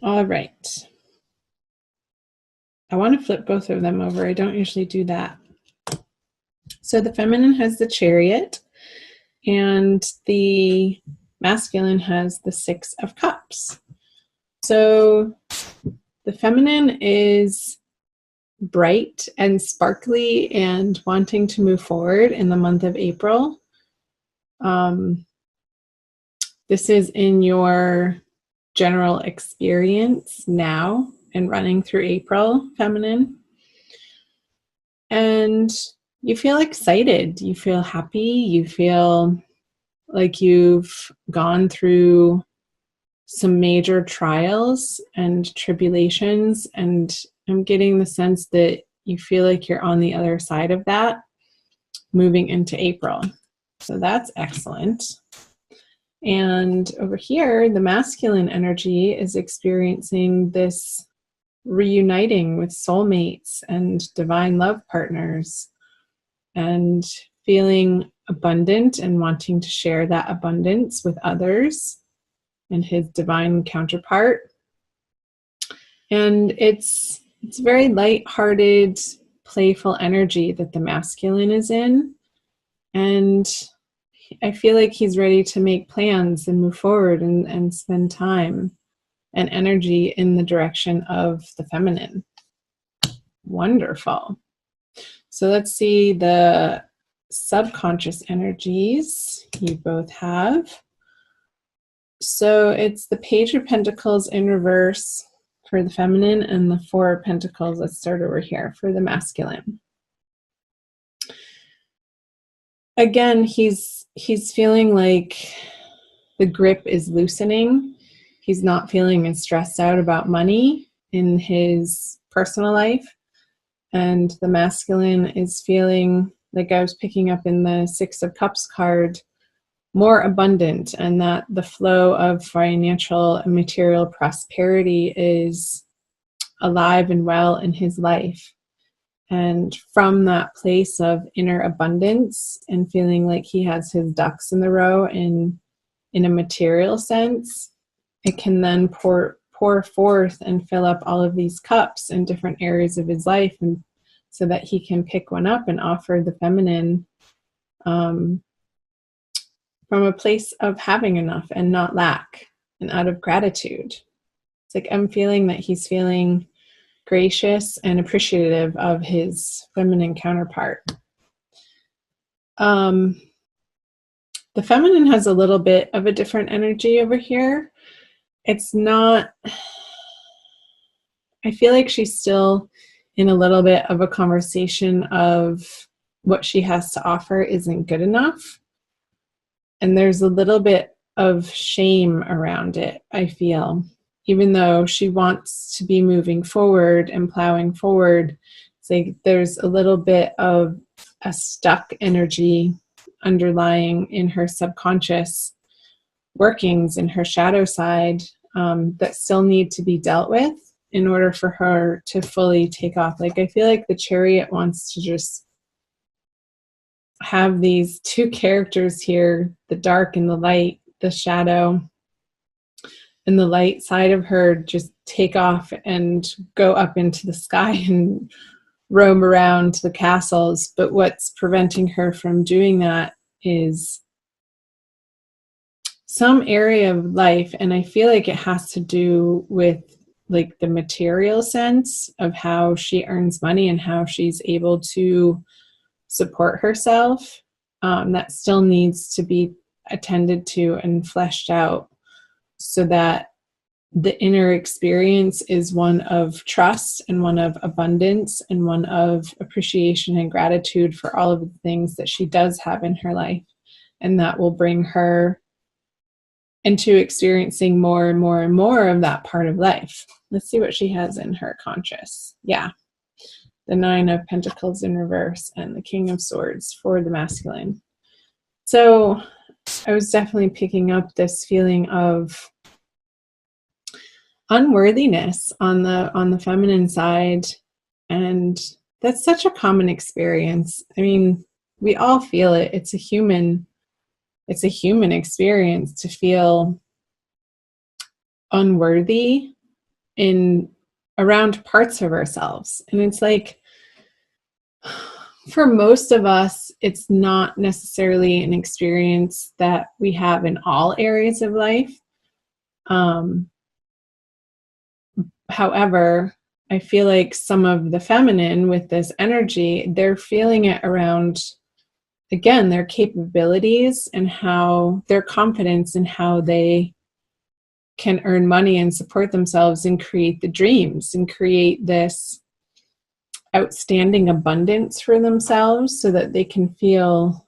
All right. I want to flip both of them over. I don't usually do that. So the feminine has the Chariot, and the masculine has the Six of Cups. So the feminine is bright and sparkly and wanting to move forward in the month of April. This is in your general experience now and running through April, feminine. And you feel excited, you feel happy, you feel like you've gone through some major trials and tribulations, and I'm getting the sense that you feel like you're on the other side of that moving into April. So that's excellent. And over here, the masculine energy is experiencing this reuniting with soulmates and divine love partners and feeling abundant and wanting to share that abundance with others and his divine counterpart. And it's very light-hearted, playful energy that the masculine is in. And I feel like he's ready to make plans and move forward and spend time and energy in the direction of the feminine. Wonderful. So let's see the subconscious energies you both have. So it's the Page of Pentacles in reverse for the feminine and the Four of Pentacles, let's start over here, for the masculine. Again, he's feeling like the grip is loosening. He's not feeling as stressed out about money in his personal life. And the masculine is feeling, like I was picking up in the Six of Cups card, more abundant, and that the flow of financial and material prosperity is alive and well in his life. And from that place of inner abundance and feeling like he has his ducks in the row in a material sense, it can then pour forth and fill up all of these cups in different areas of his life, and so that he can pick one up and offer the feminine from a place of having enough and not lack, and out of gratitude. It's like I'm feeling that he's feeling gracious and appreciative of his feminine counterpart. The feminine has a little bit of a different energy over here. It's not, I feel like she's still in a little bit of a conversation of what she has to offer isn't good enough. And there's a little bit of shame around it, I feel. Even though she wants to be moving forward and plowing forward, it's like there's a little bit of a stuck energy underlying in her subconscious workings, in her shadow side, that still need to be dealt with in order for her to fully take off. Like I feel like the Chariot wants to just have these two characters here, the dark and the light, the shadow and the light side of her, just take off and go up into the sky and roam around the castles. But what's preventing her from doing that is some area of life, and I feel like it has to do with like the material sense of how she earns money and how she's able to support herself, that still needs to be attended to and fleshed out, so that the inner experience is one of trust and one of abundance and one of appreciation and gratitude for all of the things that she does have in her life. And that will bring her into experiencing more and more and more of that part of life. Let's see what she has in her conscious. Yeah. The Nine of Pentacles in reverse and the King of Swords for the masculine. So I was definitely picking up this feeling of unworthiness on the feminine side, and that's such a common experience. I mean, we all feel it. It's a human experience to feel unworthy in around parts of ourselves. And it's like, for most of us, it's not necessarily an experience that we have in all areas of life. However, I feel like some of the feminine with this energy, they're feeling it around, again, their capabilities and how their confidence in how they can earn money and support themselves and create the dreams and create this outstanding abundance for themselves so that they can feel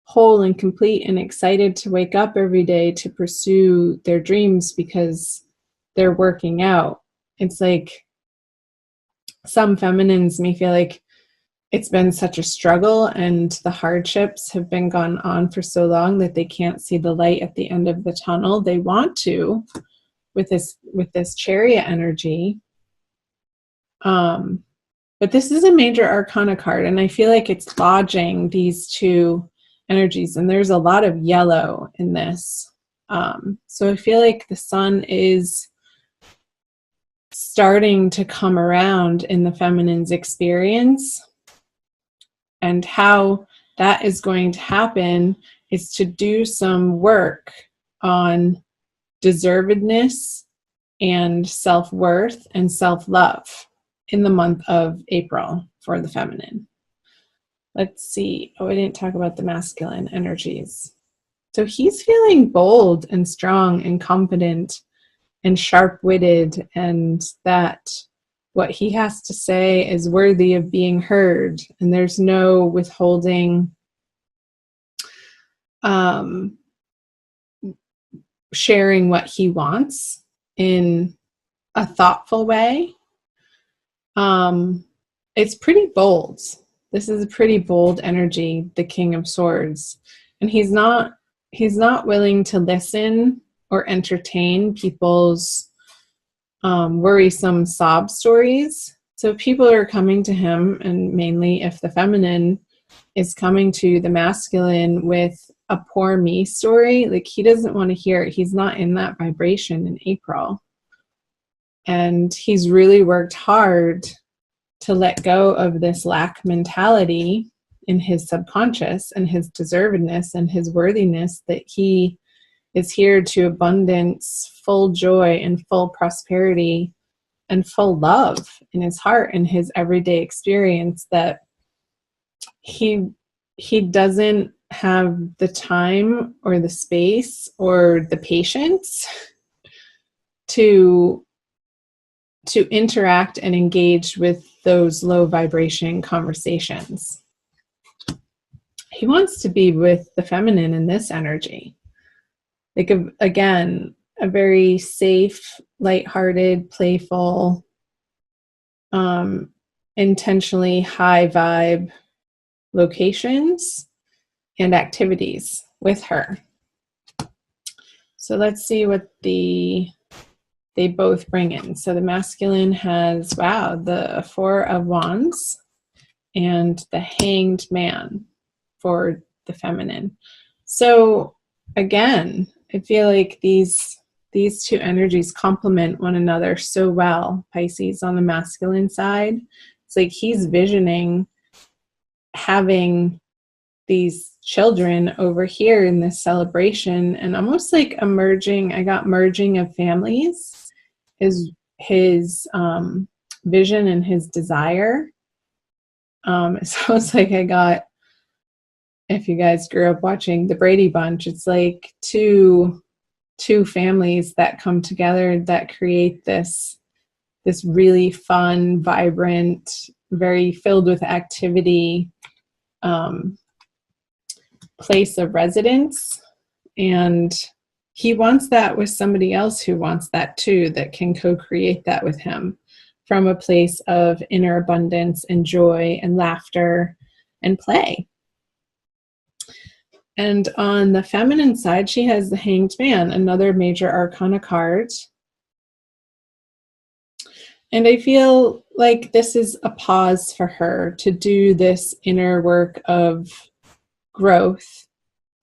whole and complete and excited to wake up every day to pursue their dreams because they're working out. It's like some feminines may feel like it's been such a struggle and the hardships have been gone on for so long that they can't see the light at the end of the tunnel. They want to with this chariot energy. But this is a major arcana card, and I feel like it's lodging these two energies, and there's a lot of yellow in this. So I feel like the sun is starting to come around in the feminine's experience, and how that is going to happen is to do some work on deservedness and self-worth and self-love in the month of April for the feminine. Let's see. Oh, I didn't talk about the masculine energies. So he's feeling bold and strong and confident and sharp-witted, and that what he has to say is worthy of being heard, and there's no withholding sharing what he wants in a thoughtful way. It's pretty bold. This is a pretty bold energy, the King of Swords. And he's not willing to listen or entertain people's worrisome sob stories. So people are coming to him, and mainly if the feminine is coming to the masculine with a poor me story, like he doesn't want to hear it. He's not in that vibration in April. And he's really worked hard to let go of this lack mentality in his subconscious and his deservedness and his worthiness, that he is here to abundance, full joy and full prosperity and full love in his heart and his everyday experience, that he doesn't have the time or the space or the patience to interact and engage with those low vibration conversations. He wants to be with the feminine in this energy. Like, again, a very safe, lighthearted, playful, intentionally high vibe locations and activities with her. So let's see what they both bring in. So the masculine has, the Four of Wands and the Hanged Man for the feminine. So again, I feel like these two energies complement one another so well. Pisces on the masculine side, it's like he's visioning having these children over here in this celebration, and almost like a merging, I got merging of families, his vision and his desire. So it's like I got, if you guys grew up watching the Brady Bunch, it's like two families that come together that create this really fun, vibrant, very filled with activity place of residence. And he wants that with somebody else who wants that too, that can co-create that with him from a place of inner abundance and joy and laughter and play. And on the feminine side, she has the Hanged Man, another major arcana card. And I feel like this is a pause for her to do this inner work of growth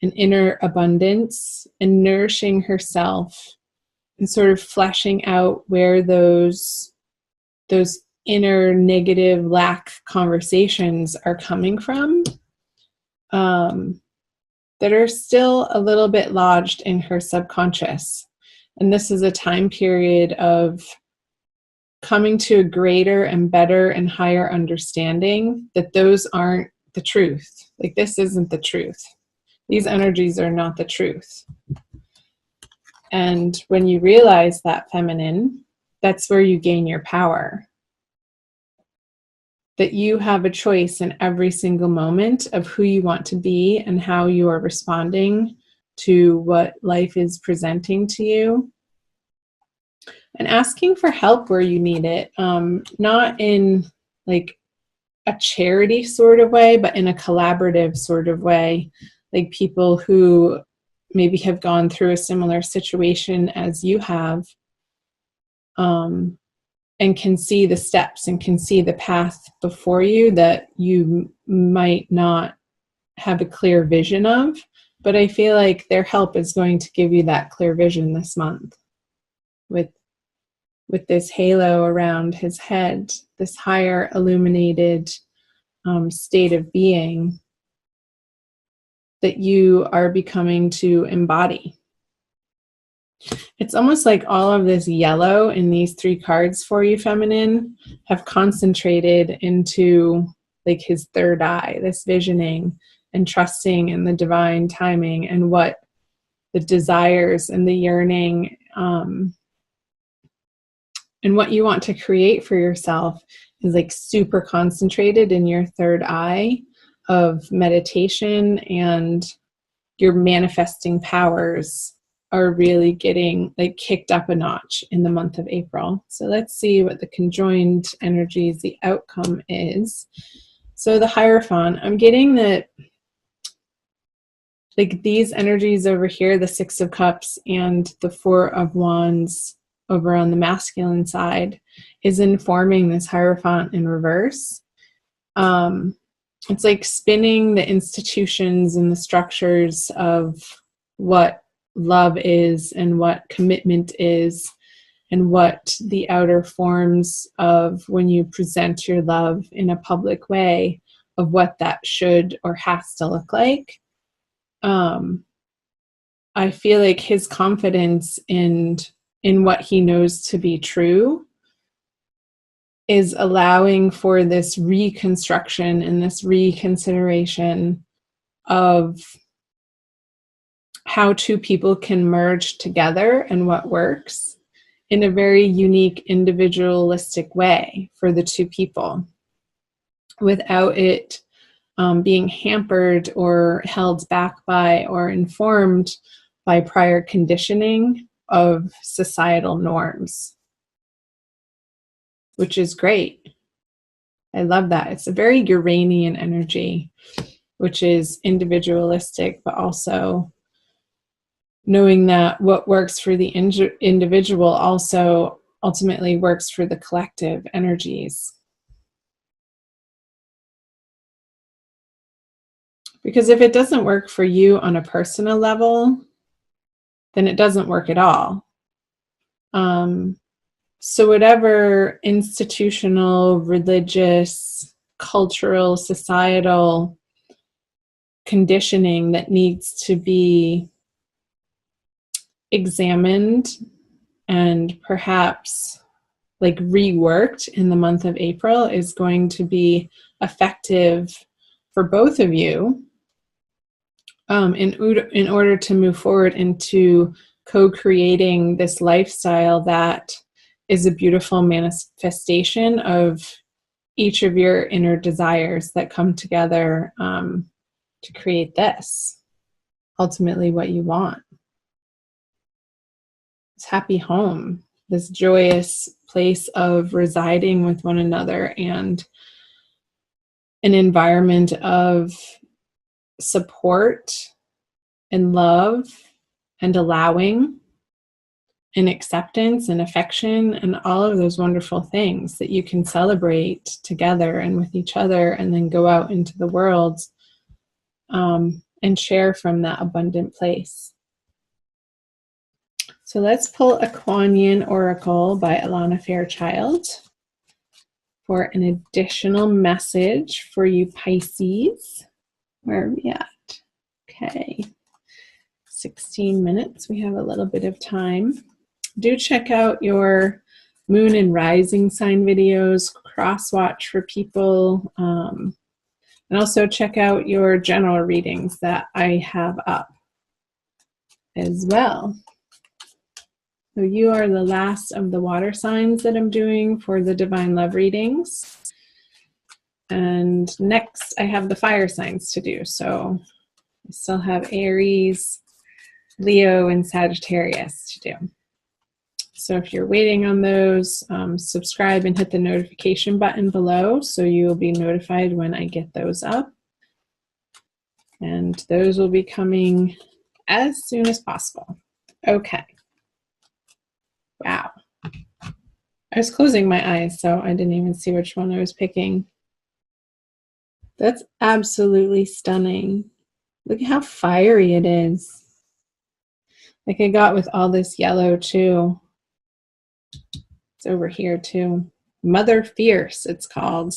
and inner abundance and nourishing herself and sort of fleshing out where those inner negative lack conversations are coming from, that are still a little bit lodged in her subconscious. And this is a time period of coming to a greater and better and higher understanding that those aren't the truth. Like, this isn't the truth. These energies are not the truth. And when you realize that, feminine, that's where you gain your power. That you have a choice in every single moment of who you want to be and how you are responding to what life is presenting to you. And asking for help where you need it, not in like a charity sort of way, but in a collaborative sort of way. Like people who maybe have gone through a similar situation as you have, and can see the steps and can see the path before you that you might not have a clear vision of. But I feel like their help is going to give you that clear vision this month with this halo around his head, this higher illuminated state of being that you are becoming to embody. It's almost like all of this yellow in these 3 cards for you, feminine, have concentrated into like his third eye, this visioning and trusting in the divine timing and what the desires and the yearning and what you want to create for yourself is like super concentrated in your third eye of meditation, and your manifesting powers are really getting like kicked up a notch in the month of April. So let's see what the conjoined energies, the outcome is. So the Hierophant, I'm getting that like these energies over here, the 6 of Cups and the 4 of Wands over on the masculine side, is informing this Hierophant in reverse. It's like spinning the institutions and the structures of what love is and what commitment is and what the outer forms of when you present your love in a public way of what that should or has to look like. I feel like his confidence in what he knows to be true is allowing for this reconstruction and this reconsideration of how 2 people can merge together and what works in a very unique, individualistic way for the 2 people without it being hampered or held back by or informed by prior conditioning of societal norms, which is great. I love that. It's a very Uranian energy, which is individualistic, but also knowing that what works for the individual also ultimately works for the collective energies. Because if it doesn't work for you on a personal level, then it doesn't work at all. So whatever institutional, religious, cultural, societal conditioning that needs to be examined and perhaps like reworked in the month of April is going to be effective for both of you in order to move forward into co-creating this lifestyle that is a beautiful manifestation of each of your inner desires that come together to create this, ultimately what you want. This happy home, this joyous place of residing with one another and an environment of support and love and allowing and acceptance and affection and all of those wonderful things that you can celebrate together and with each other, and then go out into the world and share from that abundant place. So let's pull a Kuan Yin Oracle by Alana Fairchild for an additional message for you Pisces. Where are we at? Okay, 16 minutes. We have a little bit of time. Do check out your moon and rising sign videos, cross watch for people, and also check out your general readings that I have up as well. So you are the last of the water signs that I'm doing for the divine love readings. And next I have the fire signs to do. So I still have Aries, Leo, and Sagittarius to do. So if you're waiting on those, subscribe and hit the notification button below so you will be notified when I get those up. And those will be coming as soon as possible. Okay. Wow. I was closing my eyes, so I didn't even see which one I was picking. That's absolutely stunning. Look at how fiery it is. Like I got with all this yellow too. It's over here too. Mother Fierce, it's called.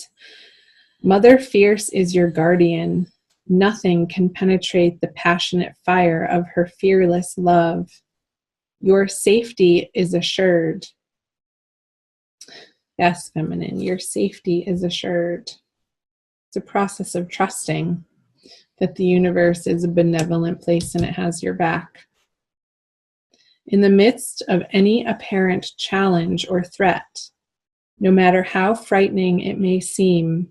Mother Fierce is your guardian. Nothing can penetrate the passionate fire of her fearless love. Your safety is assured. Yes, feminine, your safety is assured. It's a process of trusting that the universe is a benevolent place and it has your back. In the midst of any apparent challenge or threat, no matter how frightening it may seem,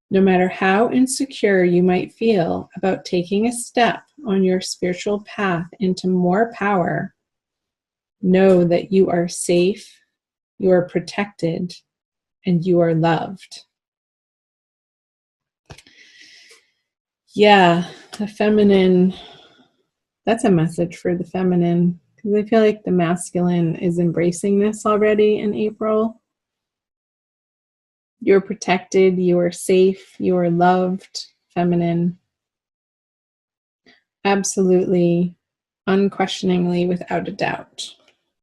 no matter how insecure you might feel about taking a step on your spiritual path into more power, know that you are safe, you are protected, and you are loved. Yeah, the feminine, that's a message for the feminine, because I feel like the masculine is embracing this already in April. You're protected, you are safe, you are loved, feminine. Absolutely, unquestioningly, without a doubt.